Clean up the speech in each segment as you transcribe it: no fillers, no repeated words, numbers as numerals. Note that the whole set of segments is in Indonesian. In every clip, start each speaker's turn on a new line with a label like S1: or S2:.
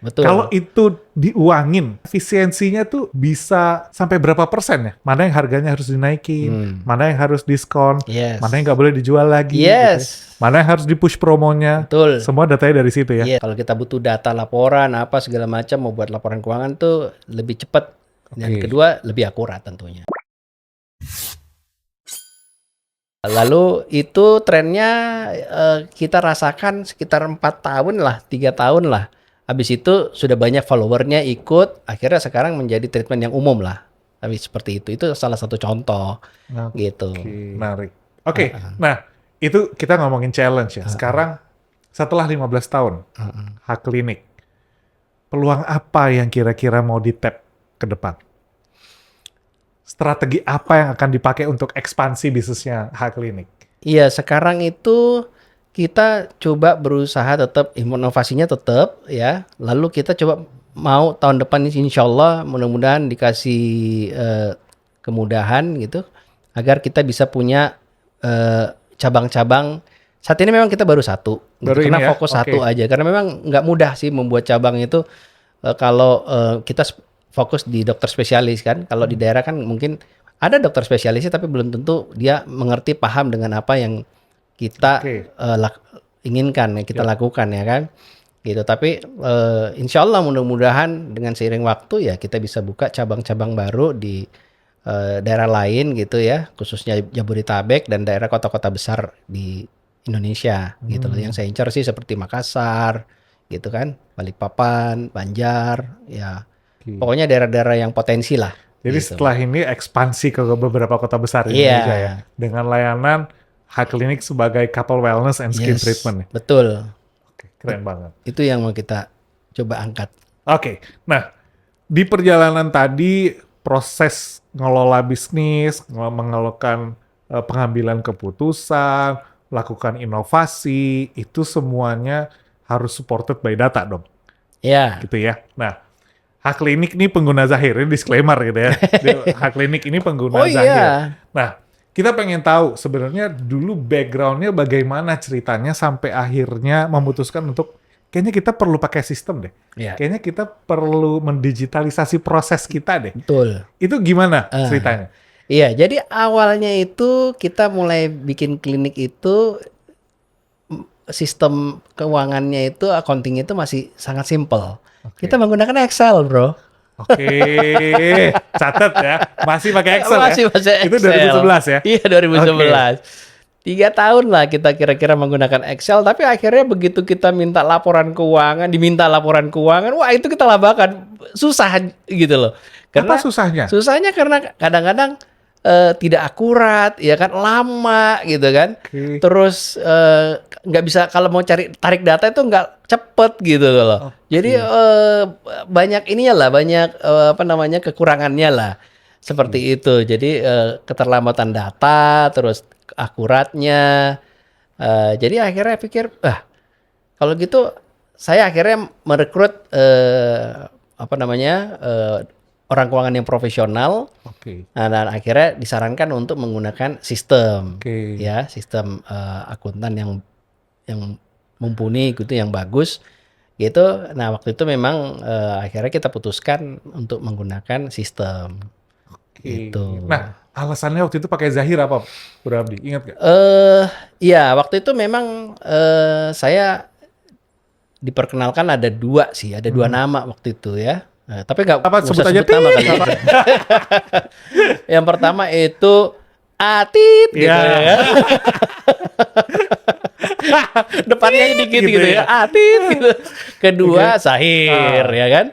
S1: Betul.
S2: Kalau itu diuangin, efisiensinya tuh bisa sampai berapa persen ya? Mana yang harganya harus dinaikin, mana yang harus diskon,
S1: Yes.
S2: mana yang nggak boleh dijual lagi, gitu ya.
S1: Yes.
S2: Mana yang harus di-push promonya.
S1: Betul.
S2: Semua datanya dari situ ya.
S1: Iya, kalau kita butuh data laporan apa segala macam mau buat laporan keuangan tuh lebih cepat dan
S2: Oke.
S1: kedua lebih akurat tentunya. Lalu itu trennya kita rasakan sekitar 4 tahun lah, 3 tahun lah. Habis itu sudah banyak followernya ikut, akhirnya sekarang menjadi treatment yang umum lah. Habis seperti itu salah satu contoh gitu.
S2: Menarik. Oke, nah itu kita ngomongin challenge ya. Sekarang setelah 15 tahun, H-Clinic, peluang apa yang kira-kira mau di-tap ke depan? Strategi apa yang akan dipakai untuk ekspansi bisnisnya H-Clinic?
S1: Iya, sekarang itu kita coba berusaha tetap inovasinya tetap ya. Lalu kita coba mau tahun depan ini insya Allah mudah-mudahan dikasih kemudahan gitu agar kita bisa punya cabang-cabang. Saat ini memang kita baru satu,
S2: Baru
S1: karena
S2: ini ya?
S1: fokus
S2: Oke.
S1: satu aja. Karena memang nggak mudah sih membuat cabang itu kalau kita fokus di dokter spesialis kan. Kalau di daerah kan mungkin ada dokter spesialisnya tapi belum tentu dia mengerti paham dengan apa yang kita
S2: Oke.
S1: inginkan, kita lakukan ya kan. Gitu. Tapi insya Allah mudah-mudahan dengan seiring waktu ya kita bisa buka cabang-cabang baru di daerah lain gitu ya, khususnya Jabodetabek dan daerah kota-kota besar di Indonesia gitu loh. Yang saya incar sih seperti Makassar gitu kan, Balikpapan, Banjar, ya pokoknya daerah-daerah yang potensi lah.
S2: Jadi
S1: gitu.
S2: setelah ini ekspansi ke beberapa kota besar di
S1: Iya.
S2: Indonesia ya. Dengan layanan H-Clinic sebagai couple wellness and skin
S1: Yes,
S2: treatment ya.
S1: betul.
S2: Oke, keren banget.
S1: Itu yang mau kita coba angkat.
S2: Oke, nah di perjalanan tadi proses ngelola bisnis, mengelola pengambilan keputusan, lakukan inovasi, itu semuanya harus supported by data dong,
S1: Ya,
S2: gitu ya. Nah, H-Clinic ini pengguna Zahir, ini disclaimer gitu ya. H-Clinic ini pengguna
S1: Oh,
S2: Zahir.
S1: iya.
S2: Nah, kita pengen tahu sebenarnya dulu background-nya bagaimana ceritanya sampai akhirnya memutuskan untuk kayaknya kita perlu pakai sistem deh.
S1: Iya.
S2: Kayaknya kita perlu mendigitalisasi proses kita deh.
S1: betul.
S2: Itu gimana ceritanya?
S1: Iya, jadi awalnya itu kita mulai bikin klinik itu sistem keuangannya itu accounting itu masih sangat simple. Kita menggunakan Excel, bro.
S2: Oke, catat ya. Masih pakai Excel
S1: Masih
S2: ya?
S1: pakai
S2: Itu
S1: Excel.
S2: 2011 ya?
S1: Iya, 2011. 3 tahun lah kita kira-kira menggunakan Excel, tapi akhirnya begitu kita diminta laporan keuangan, wah itu kita labakan. Susah gitu loh.
S2: Apa susahnya?
S1: Susahnya karena kadang-kadang tidak akurat, ya kan, lama gitu kan.
S2: Oke.
S1: Terus nggak bisa kalau mau tarik data itu nggak cepet gitu loh. Jadi banyak ininya lah, banyak kekurangannya lah. Seperti itu. Jadi keterlambatan data, terus akuratnya. Jadi akhirnya pikir, kalau gitu saya akhirnya merekrut orang keuangan yang profesional.
S2: Oke.
S1: Nah, dan akhirnya disarankan untuk menggunakan sistem,
S2: Oke.
S1: ya, sistem akuntan yang mumpuni gitu, yang bagus, gitu. Nah, waktu itu memang akhirnya kita putuskan untuk menggunakan sistem, gitu.
S2: Nah, alasannya waktu itu pakai Zahir apa, Bro Abdi? Ingat gak?
S1: Iya, waktu itu memang saya diperkenalkan ada dua nama waktu itu ya. Tapi nggak
S2: Apa,
S1: usah
S2: sebut aja,
S1: nama kali ya. Yang pertama itu Atit gitu
S2: Iya.
S1: ya. Depannya dikit gitu ya. Atit gitu. Kedua Sahir ya kan.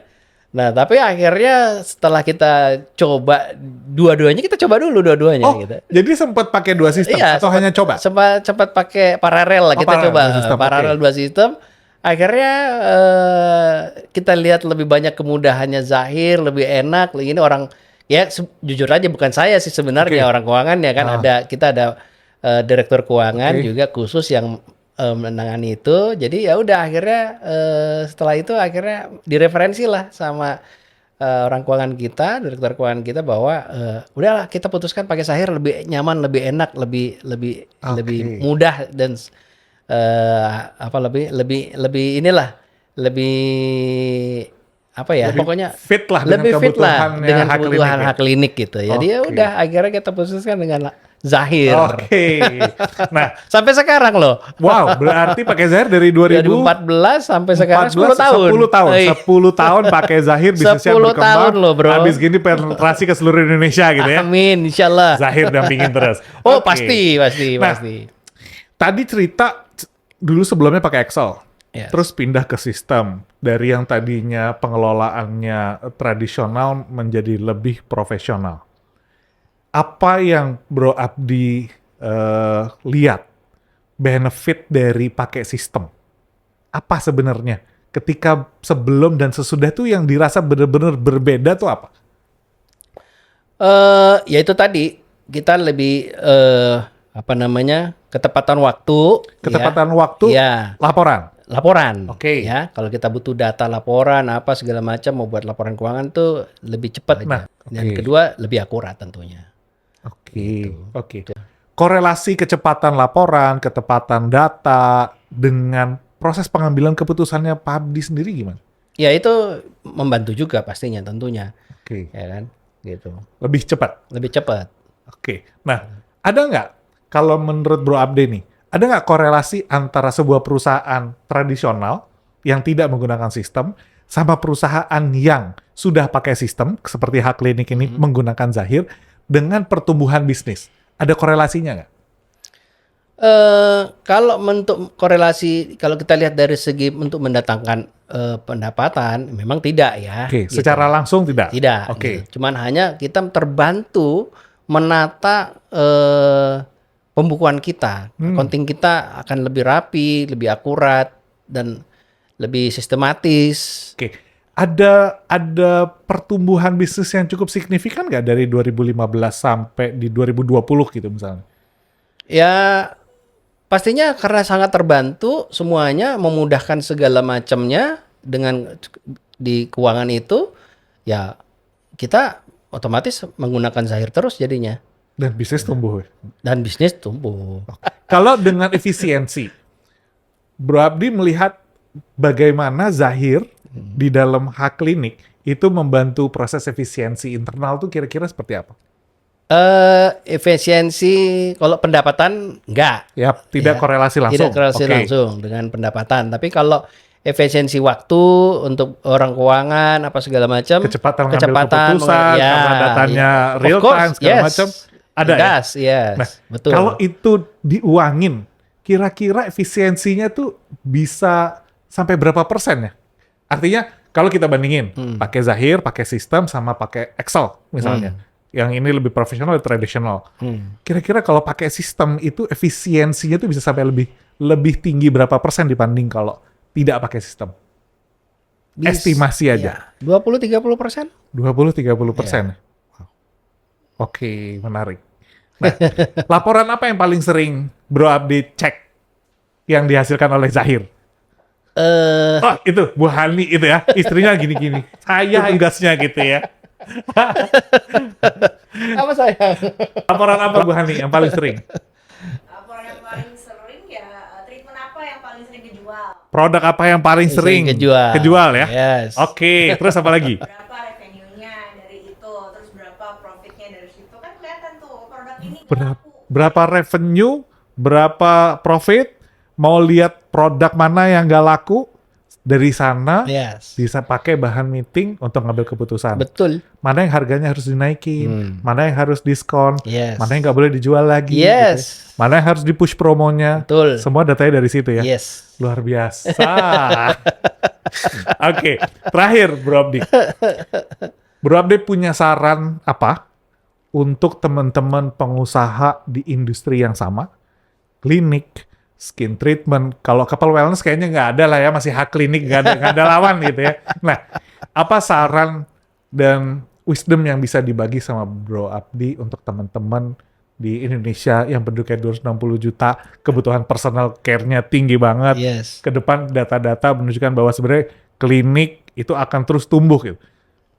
S1: Nah, tapi akhirnya setelah kita coba dua-duanya, kita coba dulu dua-duanya
S2: Oh,
S1: gitu.
S2: jadi sempat pakai dua sistem atau hanya coba?
S1: Sempat pakai paralel lah, kita
S2: paralel,
S1: coba
S2: dua sistem,
S1: paralel
S2: oke.
S1: dua sistem. Akhirnya kita lihat lebih banyak kemudahannya Zahir, lebih enak. Ini orang ya jujur aja bukan saya sih sebenarnya, orang keuangan ya kan, kita ada direktur keuangan juga khusus yang menangani itu. Jadi ya udah akhirnya setelah itu akhirnya direferensi lah sama orang keuangan kita, direktur keuangan kita bahwa udahlah kita putuskan pakai Zahir, lebih nyaman, lebih enak, lebih mudah dan lebih inilah lebih apa ya?
S2: Lebih
S1: Pokoknya
S2: fit lah dengan
S1: lebih fit lah
S2: kebutuhannya
S1: dengan
S2: hak
S1: kebutuhan
S2: klinik ya?
S1: hak klinik gitu. Jadi ya
S2: Oke.
S1: udah akhirnya kita putuskan dengan Zahir.
S2: Oke. Nah,
S1: Sampai sekarang loh.
S2: wow, berarti pakai Zahir dari
S1: 2014 sampai sekarang 10 tahun.
S2: 10 tahun.
S1: Eh,
S2: 10 tahun pakai Zahir, bisnisnya
S1: 10
S2: berkembang.
S1: tahun loh, bro.
S2: Habis gini penetrasi ke seluruh Indonesia gitu ya.
S1: Amin, insyaallah.
S2: Zahir dampingin terus.
S1: Oh,
S2: Oke.
S1: pasti.
S2: Nah,
S1: Pasti.
S2: tadi cerita dulu sebelumnya pakai Excel.
S1: Yes.
S2: Terus pindah ke sistem. Dari yang tadinya pengelolaannya tradisional menjadi lebih profesional. Apa yang Bro Abdi lihat benefit dari pakai sistem? Apa sebenarnya? Ketika sebelum dan sesudah tuh yang dirasa benar-benar berbeda tuh apa?
S1: Ya itu tadi kita lebih apa namanya? Ketepatan waktu.
S2: Ketepatan
S1: ya.
S2: waktu,
S1: Ya. Laporan.
S2: Oke.
S1: Ya, kalau kita butuh data laporan apa segala macam mau buat laporan keuangan tuh lebih cepat
S2: Nah,
S1: aja. Dan
S2: oke.
S1: kedua lebih akurat tentunya.
S2: Oke. Korelasi kecepatan laporan, ketepatan data dengan proses pengambilan keputusannya Pak Abdi sendiri gimana?
S1: Ya itu membantu juga pastinya tentunya,
S2: Oke.
S1: ya kan? Gitu.
S2: Lebih cepat.
S1: Lebih cepat.
S2: Oke. Nah, ada nggak kalau menurut Bro Abdi nih, ada nggak korelasi antara sebuah perusahaan tradisional yang tidak menggunakan sistem sama perusahaan yang sudah pakai sistem seperti Hak Klinik ini menggunakan Zahir dengan pertumbuhan bisnis? Ada korelasinya nggak?
S1: Kalau bentuk korelasi, kalau kita lihat dari segi untuk mendatangkan pendapatan, memang tidak ya.
S2: Oke,
S1: gitu.
S2: secara langsung tidak.
S1: Tidak.
S2: Oke.
S1: Gitu. Cuman hanya kita terbantu menata pembukuan kita, accounting kita akan lebih rapi, lebih akurat dan lebih sistematis.
S2: Oke. Ada pertumbuhan bisnis yang cukup signifikan nggak dari 2015 sampai di 2020 gitu misalnya?
S1: Ya pastinya karena sangat terbantu semuanya memudahkan segala macamnya dengan di keuangan itu ya kita otomatis menggunakan Zahir terus jadinya
S2: Dan bisnis tumbuh.
S1: dan bisnis tumbuh.
S2: Kalau dengan efisiensi, Bro Abdi melihat bagaimana Zahir di dalam Hak Klinik itu membantu proses efisiensi internal tuh kira-kira seperti apa?
S1: Efisiensi kalau pendapatan enggak.
S2: Ya, tidak
S1: Ya,
S2: korelasi langsung.
S1: Tidak korelasi
S2: Oke.
S1: langsung dengan pendapatan. Tapi kalau efisiensi waktu untuk orang keuangan apa segala macam,
S2: Kecepatan mengambil keputusan,
S1: ya,
S2: karena datanya
S1: ya.
S2: real
S1: Of course,
S2: time segala
S1: yes.
S2: macam, ada ya?
S1: Yes, yes.
S2: Nah,
S1: betul.
S2: kalau itu diuangin, kira-kira efisiensinya tuh bisa sampai berapa persen ya? Artinya kalau kita bandingin pakai Zahir, pakai sistem sama pakai Excel misalnya, yang ini lebih profesional atau tradisional. Kira-kira kalau pakai sistem itu efisiensinya tuh bisa sampai lebih tinggi berapa persen dibanding kalau tidak pakai sistem? Estimasi aja.
S1: Ya, 20-30%.
S2: 20-30%. Wow. Oke, menarik. Nah, laporan apa yang paling sering Bro Abdi cek yang dihasilkan oleh Zahir? Oh, itu Bu Hani itu ya, istrinya gini-gini. Saya tugasnya gitu ya.
S1: Apa sayang?
S2: Laporan apa Bu Hani yang paling sering?
S3: Laporan yang paling sering ya treatment apa yang paling sering dijual?
S2: Produk apa yang paling sering
S1: kejual.
S2: ya?
S1: Yes.
S2: Oke, terus apa lagi?
S3: Berapa revenue-nya dari itu, terus berapa profitnya dari situ, kan kelihatan tuh produk ini nggak
S2: Berapa,
S3: laku.
S2: berapa revenue, berapa profit, mau lihat produk mana yang gak laku, dari sana
S1: Yes.
S2: bisa pakai bahan meeting untuk ngambil keputusan.
S1: Betul.
S2: Mana yang harganya harus dinaikin, mana yang harus diskon,
S1: Yes.
S2: mana yang nggak boleh dijual lagi,
S1: Yes.
S2: gitu ya. Mana yang harus di-push promonya.
S1: Betul.
S2: Semua datanya dari situ ya.
S1: Yes.
S2: Luar biasa. Oke, terakhir Bro Abdi. Bro Abdi punya saran apa untuk teman-teman pengusaha di industri yang sama? Klinik, skin treatment. Kalau couple wellness kayaknya nggak ada lah ya, masih Hak Klinik, nggak ada lawan gitu ya. Nah, apa saran dan wisdom yang bisa dibagi sama Bro Abdi untuk teman-teman di Indonesia yang penduduknya 260 juta, kebutuhan personal care-nya tinggi banget.
S1: Yes.
S2: Ke depan data-data menunjukkan bahwa sebenarnya klinik itu akan terus tumbuh gitu.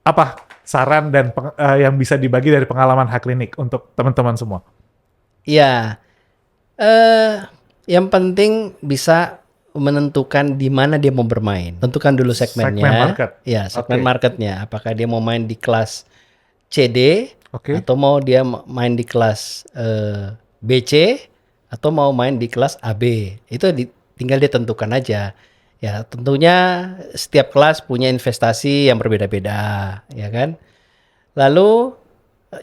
S2: Apa saran dan yang bisa dibagi dari pengalaman Hak Klinik untuk teman-teman semua?
S1: Ya. Yang penting bisa menentukan di mana dia mau bermain. Tentukan dulu segmennya.
S2: Segmen market.
S1: Ya, segmen
S2: Oke.
S1: marketnya. Apakah dia mau main di kelas CD
S2: Oke.
S1: atau mau dia main di kelas BC atau mau main di kelas AB. Itu tinggal dia tentukan aja. Ya, tentunya setiap kelas punya investasi yang berbeda-beda, ya kan? Lalu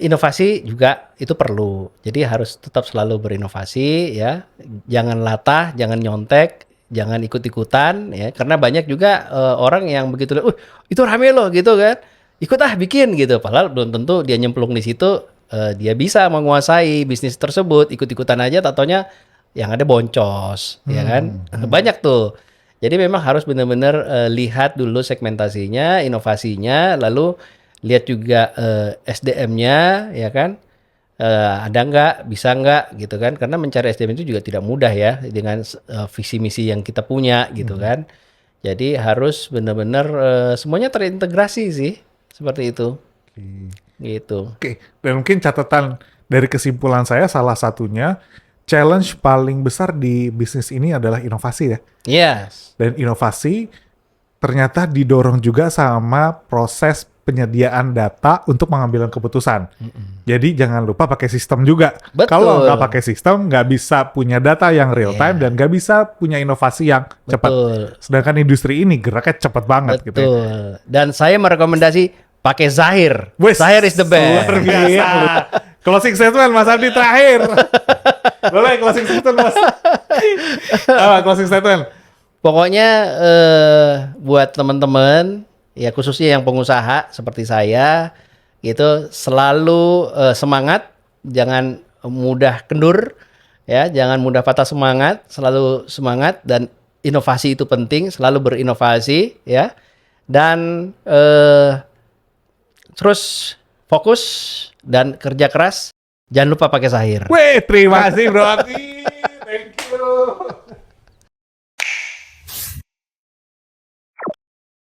S1: inovasi juga itu perlu. Jadi harus tetap selalu berinovasi ya. Jangan latah, jangan nyontek, jangan ikut-ikutan ya. Karena banyak juga orang yang begitu, itu rame loh gitu kan. Ikut bikin gitu. Padahal belum tentu dia nyemplung di situ dia bisa menguasai bisnis tersebut. Ikut-ikutan aja tatonya yang ada boncos ya kan. Banyak tuh. Jadi memang harus benar-benar lihat dulu segmentasinya, inovasinya, lalu lihat juga SDM-nya, ya kan? Ada nggak, bisa nggak, gitu kan? Karena mencari SDM itu juga tidak mudah ya, dengan visi misi yang kita punya, gitu kan? Jadi harus benar-benar semuanya terintegrasi sih, seperti itu, gitu.
S2: Oke, dan mungkin catatan dari kesimpulan saya salah satunya challenge paling besar di bisnis ini adalah inovasi ya.
S1: Yes,
S2: Dan inovasi ternyata didorong juga sama proses penyediaan data untuk pengambilan keputusan. Jadi jangan lupa pakai sistem juga.
S1: Betul.
S2: Kalau nggak pakai sistem, nggak bisa punya data yang real time dan nggak bisa punya inovasi yang cepat.
S1: betul,
S2: Sedangkan industri ini geraknya cepat banget gitu ya.
S1: betul. Dan saya merekomendasi pakai Zahir.
S2: Wes,
S1: Zahir is the best.
S2: luar biasa. Closing statement Mas Abdi terakhir. Boleh closing statement Mas. Closing statement.
S1: Pokoknya buat teman-teman ya khususnya yang pengusaha seperti saya itu selalu semangat, jangan mudah kendur ya, jangan mudah patah semangat, selalu semangat dan inovasi itu penting, selalu berinovasi ya. Dan terus fokus dan kerja keras, jangan lupa pakai Zahir.
S2: Weh, terima kasih Bro Abdi. Thank you.